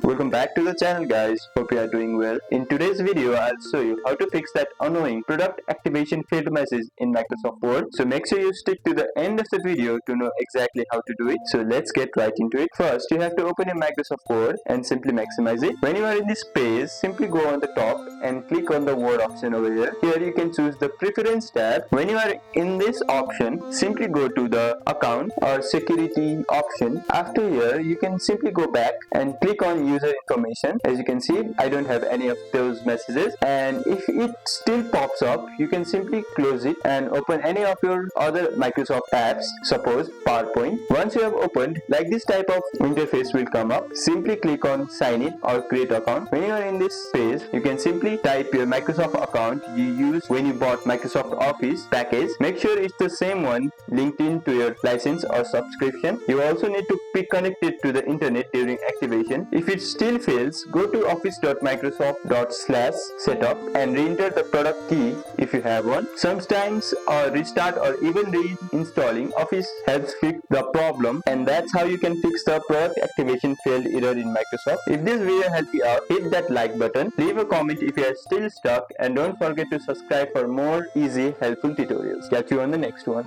Welcome back to the channel guys, hope you are doing well. In today's video, I'll show you how to fix that annoying product activation failed message in Microsoft Word. So make sure you stick to the end of the video to know exactly how to do it. So let's get right into it. First, you have to open your Microsoft Word and simply maximize it. When you are in this page, simply go on the top and click on the Word option over here. Here you can choose the Preference tab. When you are in this option, simply go to the Account or Security option. After here, you can simply go back and click on User Information. As you can see, I don't have any of those messages, and if it still pops up, you can simply close it and open any of your other Microsoft apps, suppose PowerPoint. Once you have opened, like this type of interface will come up. Simply click on Sign In or Create Account. When you are in this page, you can simply type your Microsoft account you used when you bought Microsoft Office package. Make sure it's the same one linked into your license or subscription. You also need to be connected to the internet during activation. If it still fails, go to office.microsoft./setup and re-enter the product key if you have one. Sometimes restart or even reinstalling Office helps fix the problem, and that's how you can fix the product activation failed error in Microsoft. If this video helped you out, hit that like button, leave a comment if you are still stuck, and don't forget to subscribe for more easy helpful tutorials. Catch you on the next one.